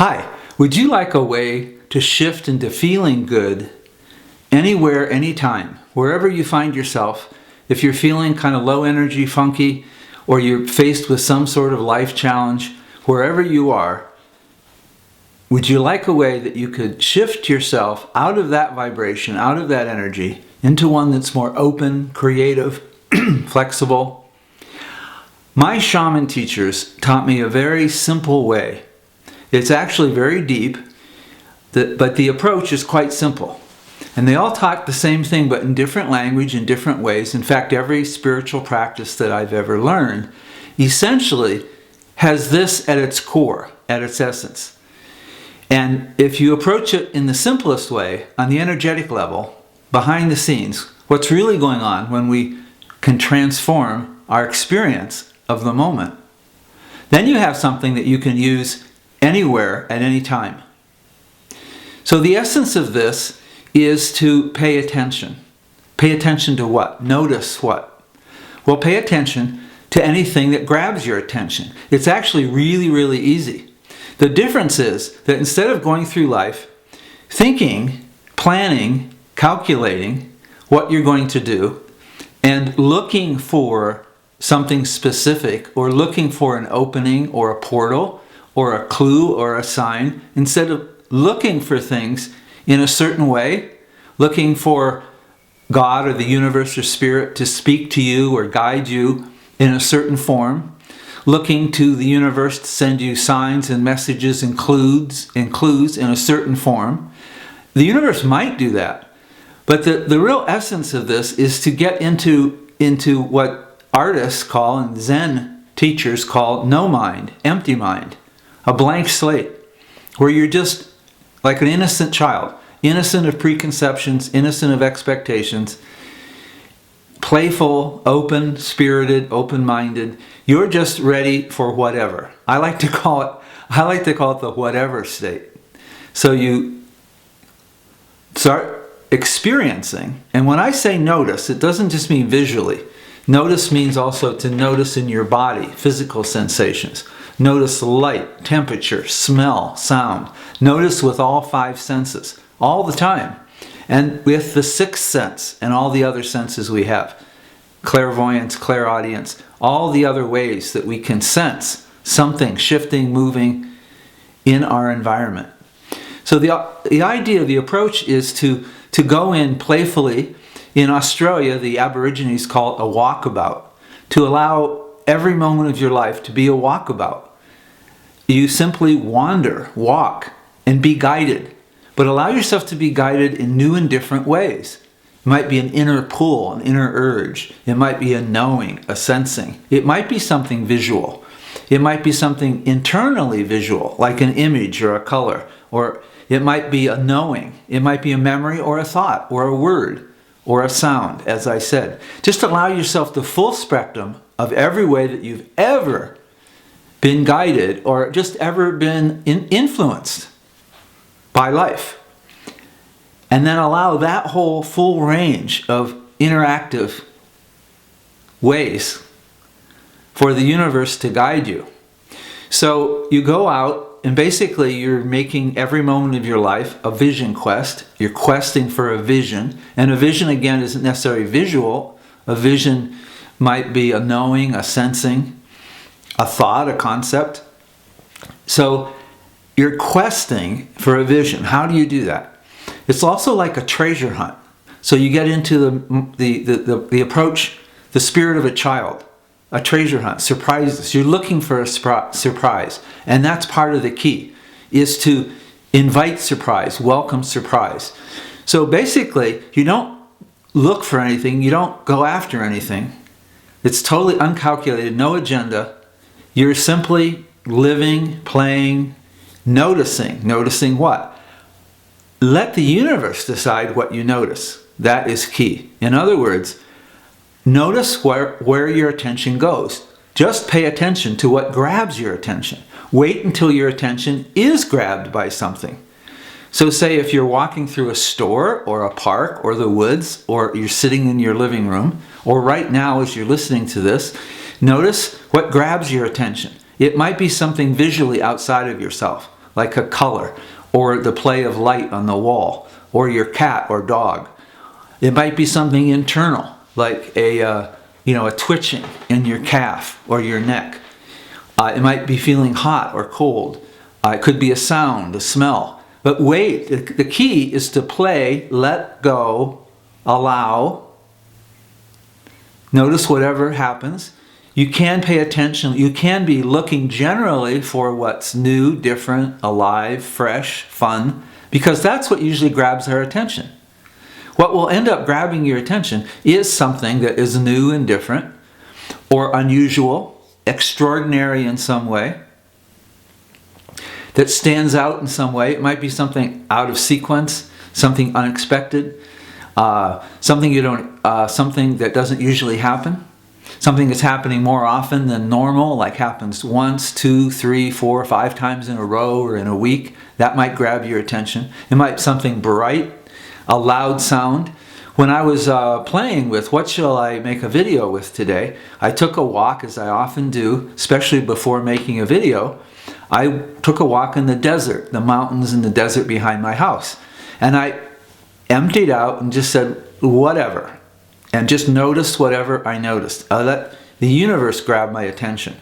Hi, would you like a way to shift into feeling good anywhere, anytime, wherever you find yourself? If you're feeling kind of low energy, funky, or you're faced with some sort of life challenge, wherever you are, would you like a way that you could shift yourself out of that vibration, out of that energy, into one that's more open, creative, flexible? My shaman teachers taught me a very simple way. It's actually very deep, but the approach is quite simple. And they all taught the same thing, but in different language, in different ways. In fact, every spiritual practice that I've ever learned essentially has this at its core, at its essence. And if you approach it in the simplest way, on the energetic level, behind the scenes, what's really going on when we can transform our experience of the moment, then you have something that you can use anywhere at any time. So the essence of this is to pay attention. Pay attention to what? Notice what? Well, pay attention to anything that grabs your attention. It's actually really, really easy. The difference is that instead of going through life thinking, planning, calculating what you're going to do, and looking for something specific, or looking for an opening or a portal, or a clue or a sign, instead of looking for things in a certain way, looking for God or the universe or spirit to speak to you or guide you in a certain form, looking to the universe to send you signs and messages and clues in a certain form. The universe might do that, but the real essence of this is to get into what artists call and Zen teachers call no mind, empty mind. A blank slate, where you're just like an innocent child, innocent of preconceptions, innocent of expectations, playful, open, spirited, open-minded. You're just ready for whatever. I like to call it the whatever state. So you start experiencing, and when I say notice, it doesn't just mean visually. Notice means also to notice in your body, physical sensations. Notice light, temperature, smell, sound. Notice with all five senses, all the time. And with the sixth sense and all the other senses we have. Clairvoyance, clairaudience, all the other ways that we can sense something shifting, moving in our environment. So the idea, the approach is to go in playfully. In Australia, the Aborigines call it a walkabout. To allow every moment of your life to be a walkabout. You simply wander, walk, and be guided. But allow yourself to be guided in new and different ways. It might be an inner pull, an inner urge. It might be a knowing, a sensing. It might be something visual. It might be something internally visual, like an image or a color. Or it might be a knowing. It might be a memory or a thought or a word or a sound, as I said. Just allow yourself the full spectrum of every way that you've ever been guided or just ever been influenced by life. And then allow that whole full range of interactive ways for the universe to guide you. So you go out and basically you're making every moment of your life a vision quest. You're questing for a vision. And a vision, again, isn't necessarily visual. A vision might be a knowing, a sensing, a thought, a concept. So you're questing for a vision. How do you do that? It's also like a treasure hunt. So you get into the approach, the spirit of a child, a treasure hunt, surprises. You're looking for a surprise. And that's part of the key, is to invite surprise, welcome surprise. So basically, you don't look for anything, you don't go after anything. It's totally uncalculated, no agenda. You're simply living, playing, noticing. Noticing what? Let the universe decide what you notice. That is key. In other words, notice where your attention goes. Just pay attention to what grabs your attention. Wait until your attention is grabbed by something. So say if you're walking through a store or a park or the woods, or you're sitting in your living room, or right now as you're listening to this, notice what grabs your attention. It might be something visually outside of yourself, like a color, or the play of light on the wall, or your cat or dog. It might be something internal, like a twitching in your calf or your neck. It might be feeling hot or cold. It could be a sound, a smell. But wait, the key is to play, let go, allow. Notice whatever happens. You can pay attention. You can be looking generally for what's new, different, alive, fresh, fun, because that's what usually grabs our attention. What will end up grabbing your attention is something that is new and different, or unusual, extraordinary in some way, that stands out in some way. It might be something out of sequence, something unexpected, something that doesn't usually happen, something that's happening more often than normal, like happens once, 2, 3, 4, 5 times in a row or in a week. That might grab your attention. It might be something bright, a loud sound. When I was playing with what shall I make a video with today, I took a walk, as I often do, especially before making a video. I took a walk in the desert, the mountains and the desert behind my house. And I emptied out and just said, whatever. And just noticed whatever I noticed. I let the universe grab my attention.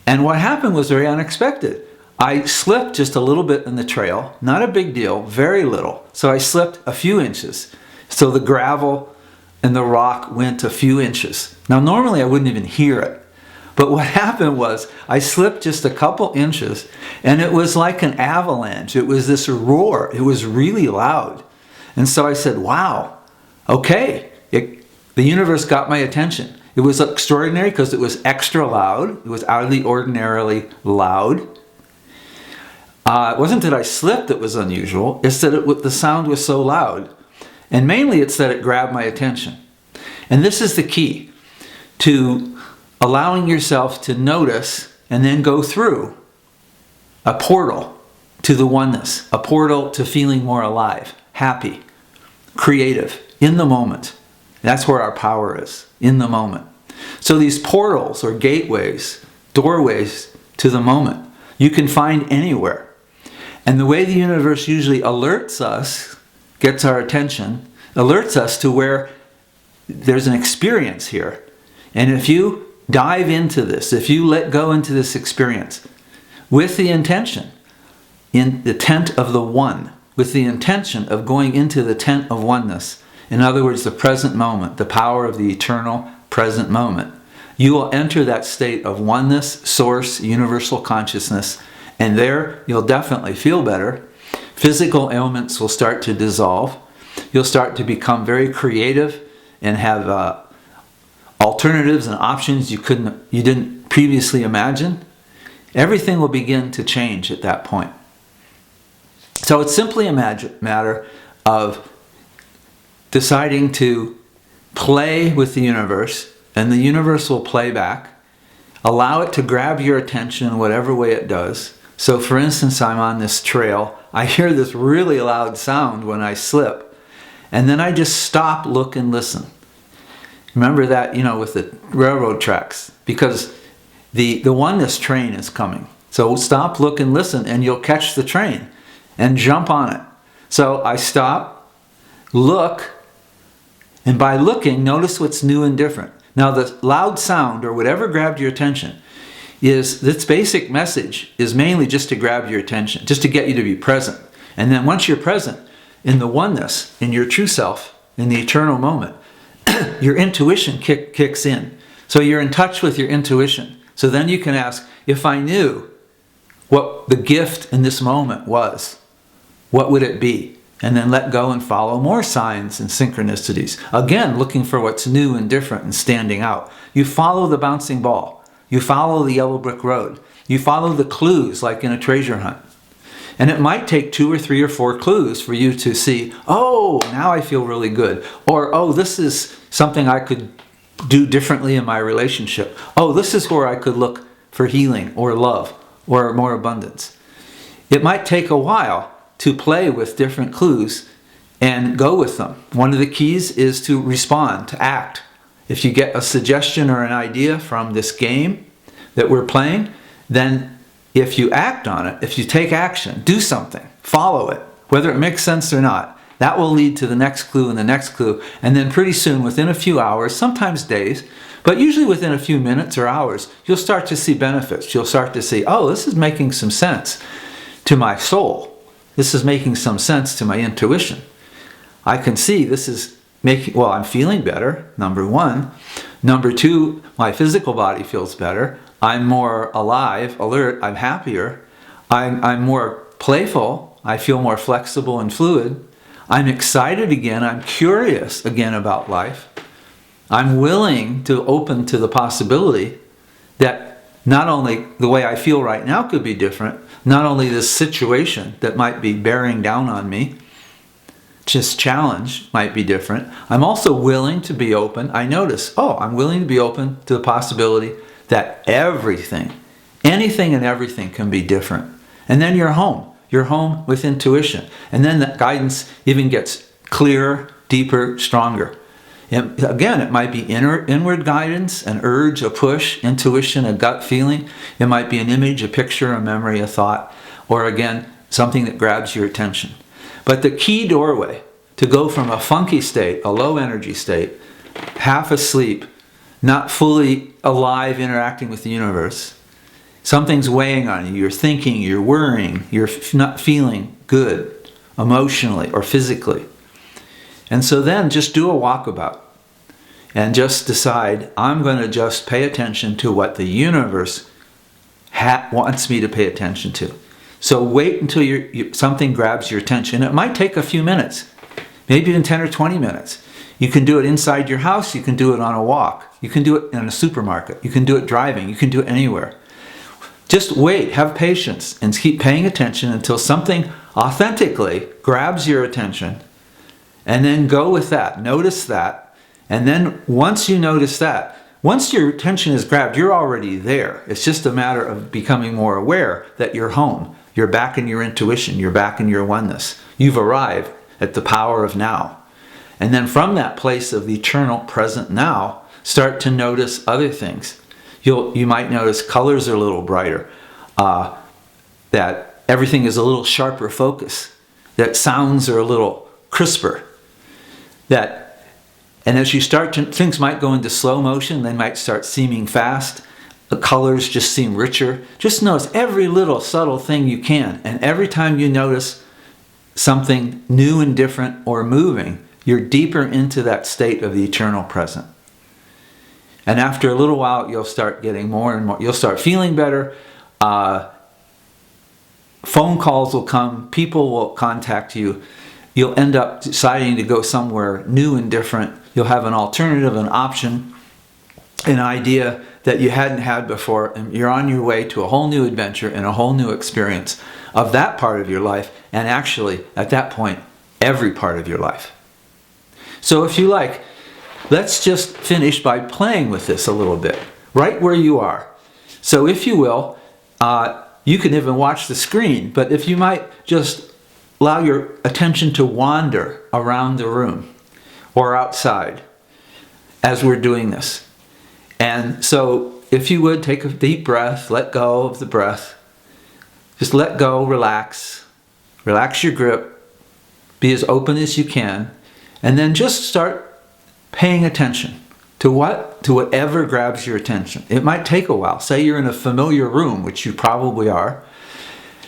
And what happened was very unexpected. I slipped just a little bit in the trail, not a big deal, very little. So I slipped a few inches. So the gravel and the rock went a few inches. Now normally I wouldn't even hear it. But what happened was I slipped just a couple inches and it was like an avalanche. It was this roar. It was really loud. And so I said, wow, okay. The universe got my attention. It was extraordinary because it was extra loud. It was out of the ordinarily loud. It wasn't that I slipped that was unusual. It's that the sound was so loud. And mainly it's that it grabbed my attention. And this is the key to allowing yourself to notice and then go through a portal to the oneness, a portal to feeling more alive, happy, creative, in the moment. That's where our power is, in the moment. So these portals or gateways, doorways to the moment, you can find anywhere. And the way the universe usually alerts us, gets our attention, alerts us to where there's an experience here. And if you dive into this, if you let go into this experience with the intention, in the tent of the one, with the intention of going into the tent of oneness, in other words, the present moment, the power of the eternal present moment, you will enter that state of oneness, source, universal consciousness, and there you'll definitely feel better. Physical ailments will start to dissolve. You'll start to become very creative and have alternatives and options you didn't previously imagine. Everything will begin to change at that point. So it's simply a matter of deciding to play with the universe, and the universe will play back. Allow it to grab your attention in whatever way it does. So for instance, I'm on this trail. I hear this really loud sound when I slip. And then I just stop, look, and listen. Remember that, with the railroad tracks. Because the oneness train is coming. So stop, look, and listen, and you'll catch the train. And jump on it. So I stop, look, and by looking, notice what's new and different. Now the loud sound, or whatever grabbed your attention, its basic message is mainly just to grab your attention, just to get you to be present. And then once you're present in the oneness, in your true self, in the eternal moment, your intuition kicks in. So you're in touch with your intuition. So then you can ask, if I knew what the gift in this moment was, what would it be? And then let go and follow more signs and synchronicities. Again, looking for what's new and different and standing out. You follow the bouncing ball. You follow the yellow brick road. You follow the clues like in a treasure hunt. And it might take 2 or 3 or 4 clues for you to see, oh, now I feel really good. Or, oh, this is something I could do differently in my relationship. Oh, this is where I could look for healing or love or more abundance. It might take a while to play with different clues and go with them. One of the keys is to respond, to act. If you get a suggestion or an idea from this game that we're playing, then if you act on it, if you take action, do something, follow it, whether it makes sense or not, that will lead to the next clue and the next clue. And then pretty soon, within a few hours, sometimes days, but usually within a few minutes or hours, you'll start to see benefits. You'll start to see, oh, this is making some sense to my soul. This is making some sense to my intuition. I can see this is making, well, I'm feeling better, number one. Number two, my physical body feels better. I'm more alive, alert, I'm happier. I'm more playful. I feel more flexible and fluid. I'm excited again. I'm curious again about life. I'm willing to open to the possibility that not only the way I feel right now could be different, not only this situation that might be bearing down on me, just challenge might be different. I'm also willing to be open. I notice, oh, I'm willing to be open to the possibility that everything, anything and everything can be different. And then you're home. You're home with intuition. And then the guidance even gets clearer, deeper, stronger. And again, it might be inward guidance, an urge, a push, intuition, a gut feeling. It might be an image, a picture, a memory, a thought, or again, something that grabs your attention. But the key doorway to go from a funky state, a low energy state, half asleep, not fully alive interacting with the universe, something's weighing on you, you're thinking, you're worrying, you're not feeling good emotionally or physically. And so then just do a walkabout and just decide, I'm going to just pay attention to what the universe wants me to pay attention to. So wait until something grabs your attention. It might take a few minutes, maybe even 10 or 20 minutes. You can do it inside your house, you can do it on a walk, you can do it in a supermarket, you can do it driving, you can do it anywhere. Just wait, have patience, and keep paying attention until something authentically grabs your attention. And then go with that, notice that. And then once you notice that, once your attention is grabbed, you're already there. It's just a matter of becoming more aware that you're home. You're back in your intuition, you're back in your oneness. You've arrived at the power of now. And then from that place of the eternal present now, start to notice other things. You might notice colors are a little brighter, that everything is a little sharper focus, that sounds are a little crisper, and as you start to, things might go into slow motion, they might start seeming fast, the colors just seem richer. Just notice every little subtle thing you can, and every time you notice something new and different or moving, you're deeper into that state of the eternal present. And after a little while, you'll start getting more and more, you'll start feeling better. Phone calls will come, people will contact you. You'll end up deciding to go somewhere new and different. You'll have an alternative, an option, an idea that you hadn't had before, and you're on your way to a whole new adventure and a whole new experience of that part of your life, and actually, at that point, every part of your life. So if you like, let's just finish by playing with this a little bit, right where you are. So if you will, you can even watch the screen, but if you might just allow your attention to wander around the room or outside as we're doing this. And so if you would, take a deep breath, let go of the breath. Just let go, relax. Relax your grip. Be as open as you can. And then just start paying attention to whatever grabs your attention. It might take a while. Say you're in a familiar room, which you probably are.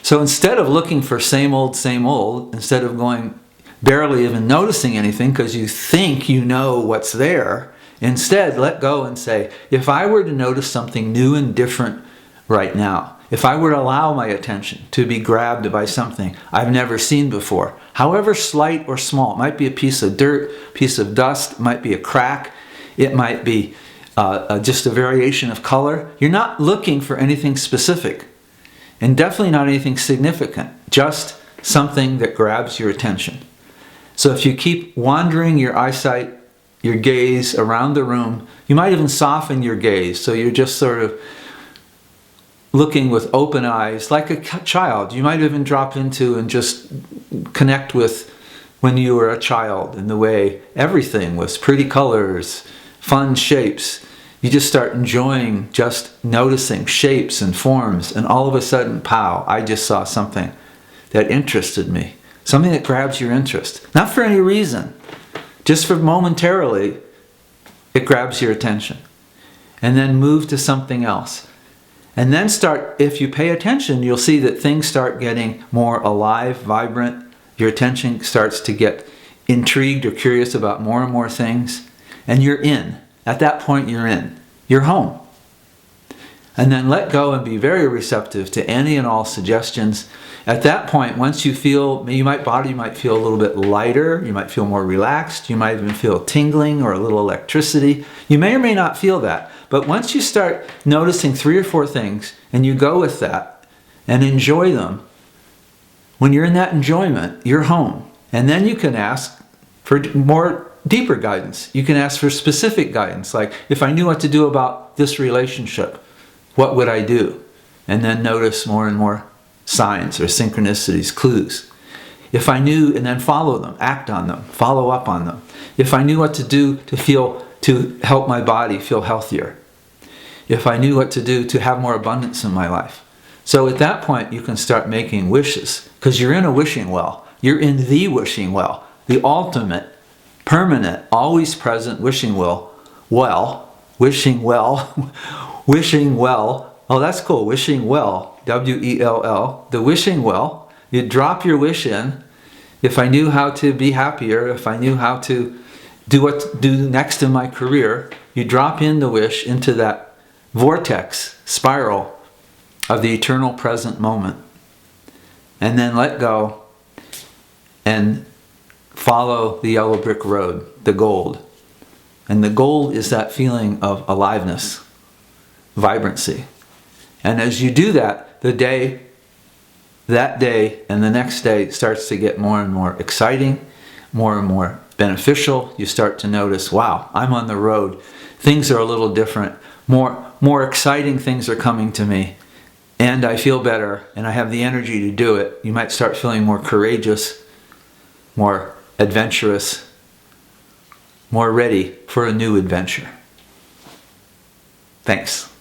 So instead of looking for same old, instead of going barely even noticing anything because you think you know what's there, instead let go and say, if I were to notice something new and different right now, if I were to allow my attention to be grabbed by something I've never seen before, however slight or small, it might be a piece of dirt, piece of dust, it might be a crack, it might be just a variation of color. You're not looking for anything specific. And definitely not anything significant, just something that grabs your attention. So if you keep wandering your eyesight, your gaze around the room, you might even soften your gaze. So you're just sort of looking with open eyes, like a child. You might even drop into and just connect with when you were a child, in the way everything was pretty colors, fun shapes. You just start enjoying just noticing shapes and forms, and all of a sudden, pow, I just saw something that interested me. Something that grabs your interest. Not for any reason. Just for momentarily, it grabs your attention. And then move to something else. And then start, if you pay attention, you'll see that things start getting more alive, vibrant. Your attention starts to get intrigued or curious about more and more things. And you're in. At that point, you're in. You're home. And then let go and be very receptive to any and all suggestions. At that point, once you feel, body might feel a little bit lighter, you might feel more relaxed, you might even feel tingling or a little electricity. You may or may not feel that, but once you start noticing 3 or 4 things and you go with that and enjoy them, when you're in that enjoyment, you're home. And then you can ask for more deeper guidance. You can ask for specific guidance, like if I knew what to do about this relationship, what would I do? And then notice more and more signs or synchronicities, clues. If I knew, and then follow them, act on them, follow up on them. If I knew what to do to help my body feel healthier. If I knew what to do to have more abundance in my life. So at that point, you can start making wishes, because you're in a wishing well. You're in the wishing well, the ultimate, permanent, always present wishing well. Wishing well. Oh, that's cool. Wishing well. W-E-L-L. The wishing well. You drop your wish in. If I knew how to be happier, if I knew how to do what to do next in my career, you drop in the wish into that vortex, spiral of the eternal present moment. And then let go and follow the yellow brick road, the gold. And the gold is that feeling of aliveness, vibrancy. And as you do that, that day and the next day starts to get more and more exciting, more and more beneficial. You start to notice, wow, I'm on the road. Things are a little different. More exciting things are coming to me. And I feel better, and I have the energy to do it. You might start feeling more courageous, more adventurous, more ready for a new adventure. Thanks.